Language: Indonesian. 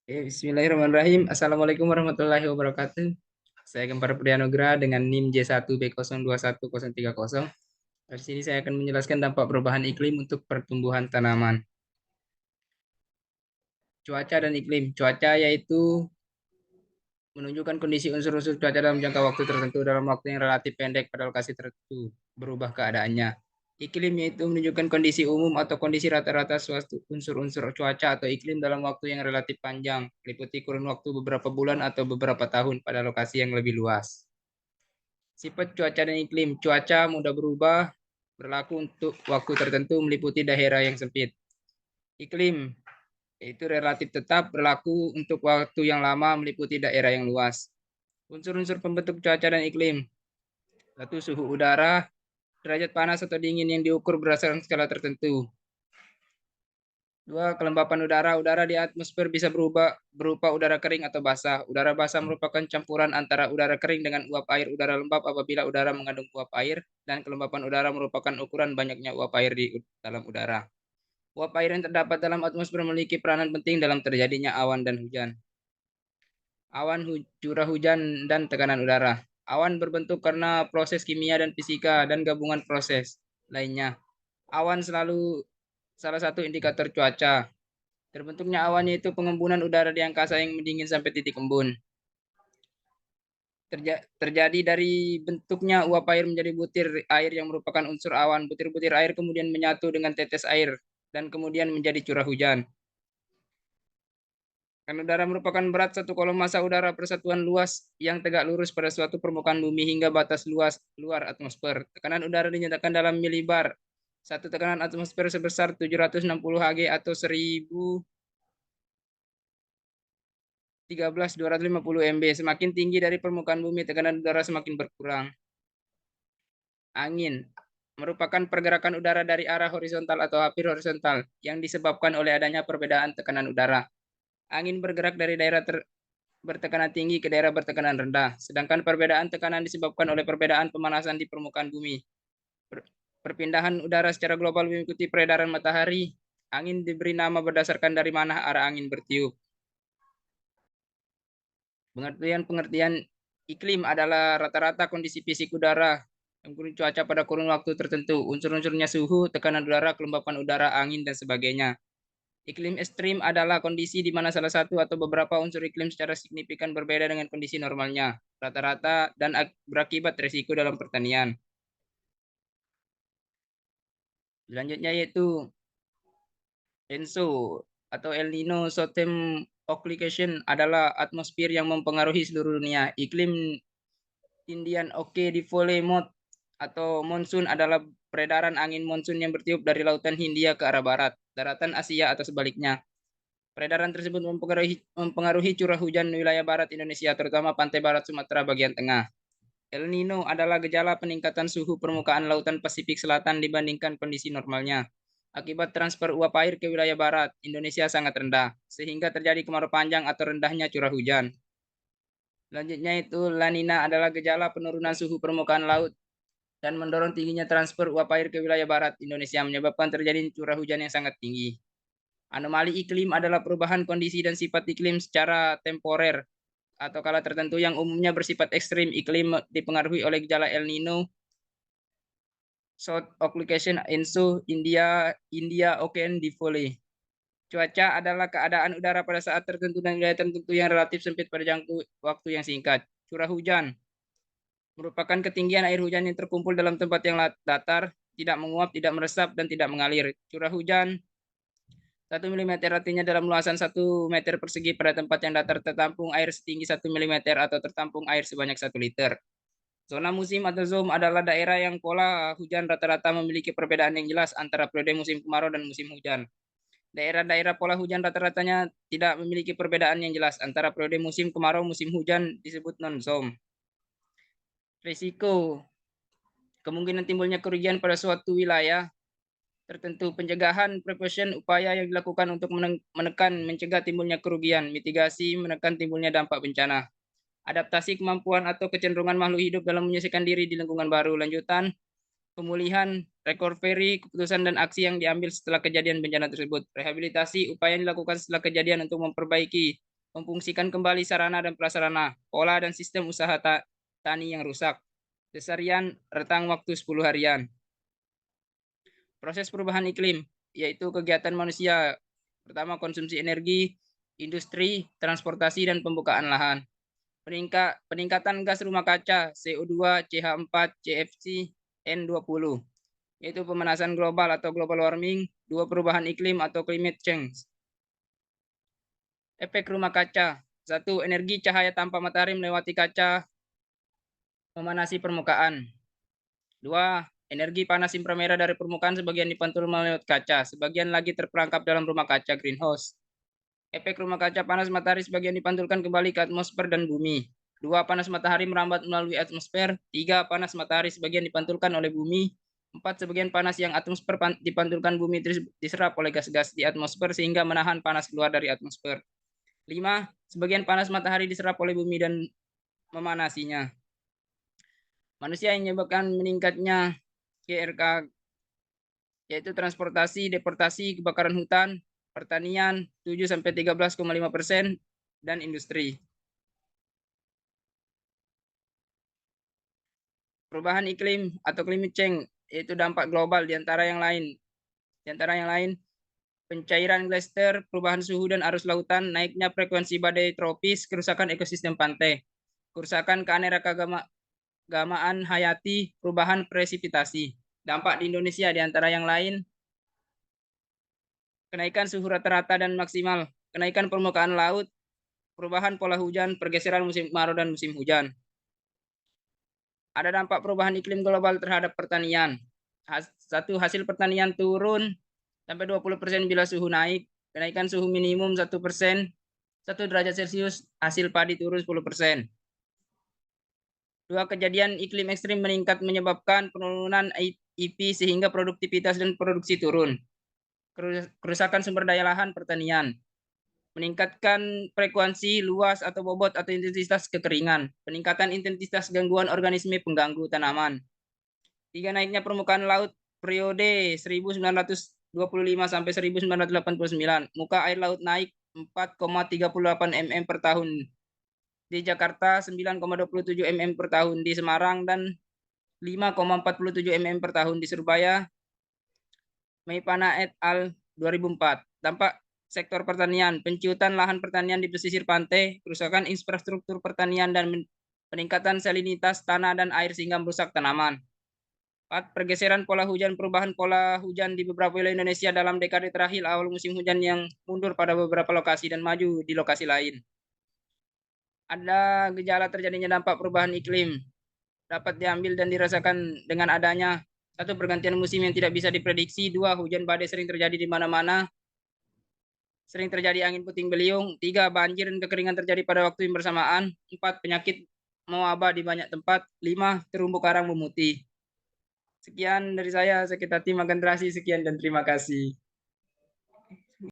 Bismillahirrahmanirrahim. Assalamualaikum warahmatullahi wabarakatuh. Saya Gempar Priyanugra dengan NIM J1B021030. Di sini saya akan menjelaskan dampak perubahan iklim untuk pertumbuhan tanaman. Cuaca dan iklim. Cuaca yaitu menunjukkan kondisi unsur-unsur cuaca dalam jangka waktu tertentu dalam waktu yang relatif pendek pada lokasi tertentu berubah keadaannya. Iklim yaitu menunjukkan kondisi umum atau kondisi rata-rata suatu unsur-unsur cuaca atau iklim dalam waktu yang relatif panjang, meliputi kurun waktu beberapa bulan atau beberapa tahun pada lokasi yang lebih luas. Sifat cuaca dan iklim. Cuaca mudah berubah, berlaku untuk waktu tertentu meliputi daerah yang sempit. Iklim itu relatif tetap berlaku untuk waktu yang lama meliputi daerah yang luas. Unsur-unsur pembentuk cuaca dan iklim. Satu, suhu udara, derajat panas atau dingin yang diukur berdasarkan skala tertentu. Dua, kelembapan udara. Udara di atmosfer bisa berubah berupa udara kering atau basah. Udara basah merupakan campuran antara udara kering dengan uap air udara lembab apabila udara mengandung uap air, dan kelembapan udara merupakan ukuran banyaknya uap air di dalam udara. Uap air yang terdapat dalam atmosfer memiliki peranan penting dalam terjadinya awan dan hujan. Awan, curah hujan, dan tekanan udara. Awan berbentuk karena proses kimia dan fisika dan gabungan proses lainnya. Awan selalu salah satu indikator cuaca. Terbentuknya awan yaitu pengembunan udara di angkasa yang mendingin sampai titik embun. Terjadi dari bentuknya uap air menjadi butir air yang merupakan unsur awan. Butir-butir air kemudian menyatu dengan tetes air dan kemudian menjadi curah hujan. Kan udara merupakan berat satu kolom massa udara persatuan luas yang tegak lurus pada suatu permukaan bumi hingga batas luas luar atmosfer. Tekanan udara dinyatakan dalam milibar. Satu tekanan atmosfer sebesar 760 Hg atau 1013.250 MB. Semakin tinggi dari permukaan bumi, tekanan udara semakin berkurang. Angin merupakan pergerakan udara dari arah horizontal atau hampir horizontal yang disebabkan oleh adanya perbedaan tekanan udara. Angin bergerak dari daerah bertekanan tinggi ke daerah bertekanan rendah, sedangkan perbedaan tekanan disebabkan oleh perbedaan pemanasan di permukaan bumi. Perpindahan udara secara global mengikuti peredaran matahari. Angin diberi nama berdasarkan dari mana arah angin bertiup. Pengertian iklim adalah rata-rata kondisi fisik udara yang cuaca pada kurun waktu tertentu. Unsur-unsurnya suhu, tekanan udara, kelembapan udara, angin, dan sebagainya. Iklim ekstrim adalah kondisi di mana salah satu atau beberapa unsur iklim secara signifikan berbeda dengan kondisi normalnya, rata-rata, dan berakibat risiko dalam pertanian. Selanjutnya yaitu ENSO atau El Nino Southern Occultation adalah atmosfer yang mempengaruhi seluruh dunia. Iklim Indian Oke di Vole Mode atau monsun adalah peredaran angin monsun yang bertiup dari lautan Hindia ke arah barat, daratan Asia atau sebaliknya. Peredaran tersebut mempengaruhi curah hujan wilayah barat Indonesia, terutama pantai barat Sumatera bagian tengah. El Nino adalah gejala peningkatan suhu permukaan lautan Pasifik Selatan dibandingkan kondisi normalnya. Akibat transfer uap air ke wilayah barat, Indonesia sangat rendah, sehingga terjadi kemarau panjang atau rendahnya curah hujan. Selanjutnya itu La Nina adalah gejala penurunan suhu permukaan laut dan mendorong tingginya transfer uap air ke wilayah barat Indonesia, menyebabkan terjadi curah hujan yang sangat tinggi. Anomali iklim adalah perubahan kondisi dan sifat iklim secara temporer atau kala tertentu yang umumnya bersifat ekstrim. Iklim dipengaruhi oleh gejala El Nino, South Occultation, ENSO, India Ocean Dipole. Cuaca adalah keadaan udara pada saat tertentu dan wilayah tertentu yang relatif sempit pada jangka waktu yang singkat. Curah hujan merupakan ketinggian air hujan yang terkumpul dalam tempat yang datar, tidak menguap, tidak meresap, dan tidak mengalir. Curah hujan 1 mm artinya dalam luasan 1 meter persegi pada tempat yang datar tertampung air setinggi 1 mm atau tertampung air sebanyak 1 liter. Zona musim atau zone adalah daerah yang pola hujan rata-rata memiliki perbedaan yang jelas antara periode musim kemarau dan musim hujan. Daerah-daerah pola hujan rata-ratanya tidak memiliki perbedaan yang jelas antara periode musim kemarau musim hujan disebut non-zone. Risiko kemungkinan timbulnya kerugian pada suatu wilayah tertentu. Pencegahan prevention upaya yang dilakukan untuk mencegah timbulnya kerugian, mitigasi menekan timbulnya dampak bencana. Adaptasi kemampuan atau kecenderungan makhluk hidup dalam menyesuaikan diri di lingkungan baru. Lanjutan pemulihan, recovery, keputusan dan aksi yang diambil setelah kejadian bencana tersebut. Rehabilitasi upaya yang dilakukan setelah kejadian untuk memperbaiki memfungsikan kembali sarana dan prasarana, pola dan sistem usaha tani yang rusak. Lesarian rentang waktu 10 harian. Proses perubahan iklim, yaitu kegiatan manusia. Pertama, konsumsi energi, industri, transportasi, dan pembukaan lahan. Peningkatan gas rumah kaca, CO2, CH4, CFC, N20, yaitu pemanasan global atau global warming, dua perubahan iklim atau climate change. Efek rumah kaca, satu, energi cahaya tanpa matahari melewati kaca memanasi permukaan. Dua, energi panas inframerah dari permukaan sebagian dipantul melalui kaca, sebagian lagi terperangkap dalam rumah kaca greenhouse. Efek rumah kaca panas matahari sebagian dipantulkan kembali ke atmosfer dan bumi. Dua, panas matahari merambat melalui atmosfer. Tiga, panas matahari sebagian dipantulkan oleh bumi. Empat, sebagian panas yang atmosfer dipantulkan bumi diserap oleh gas-gas di atmosfer sehingga menahan panas keluar dari atmosfer. Lima, sebagian panas matahari diserap oleh bumi dan memanasinya. Manusia yang menyebabkan meningkatnya GRK yaitu transportasi, deportasi, kebakaran hutan, pertanian 7-13,5%, dan industri. Perubahan iklim atau climate change yaitu dampak global di antara yang lain. Pencairan glacier, perubahan suhu dan arus lautan, naiknya frekuensi badai tropis, kerusakan ekosistem pantai, kerusakan keanekaragamaan hayati, perubahan presipitasi. Dampak di Indonesia di antara yang lain, kenaikan suhu rata-rata dan maksimal, kenaikan permukaan laut, perubahan pola hujan, pergeseran musim kemarau dan musim hujan. Ada dampak perubahan iklim global terhadap pertanian. Satu, hasil pertanian turun sampai 20% bila suhu naik. Kenaikan suhu minimum 1%, 1 derajat Celcius, hasil padi turun 10%. Dua, kejadian iklim ekstrim meningkat menyebabkan penurunan IP sehingga produktivitas dan produksi turun. Kerusakan sumber daya lahan pertanian. Meningkatkan frekuensi, luas atau bobot atau intensitas kekeringan. Peningkatan intensitas gangguan organisme pengganggu tanaman. Tiga, naiknya permukaan laut periode 1925 sampai 1989. Muka air laut naik 4,38 mm per tahun. Di Jakarta 9,27 mm per tahun, di Semarang dan 5,47 mm per tahun di Surabaya. Meipana et al. 2004. Dampak sektor pertanian, penciutan lahan pertanian di pesisir pantai, kerusakan infrastruktur pertanian dan peningkatan salinitas tanah dan air sehingga merusak tanaman. 4. Pergeseran pola hujan, perubahan pola hujan di beberapa wilayah Indonesia dalam dekade terakhir, awal musim hujan yang mundur pada beberapa lokasi dan maju di lokasi lain. Ada gejala terjadinya dampak perubahan iklim dapat diambil dan dirasakan dengan adanya satu, pergantian musim yang tidak bisa diprediksi. Dua, hujan badai sering terjadi di mana-mana. Sering terjadi angin puting beliung. Tiga, banjir dan kekeringan terjadi pada waktu yang bersamaan. Empat, penyakit mewabah di banyak tempat. Lima, terumbu karang memutih. Sekian dari saya, sekitar tim Agendrasi. Sekian dan terima kasih.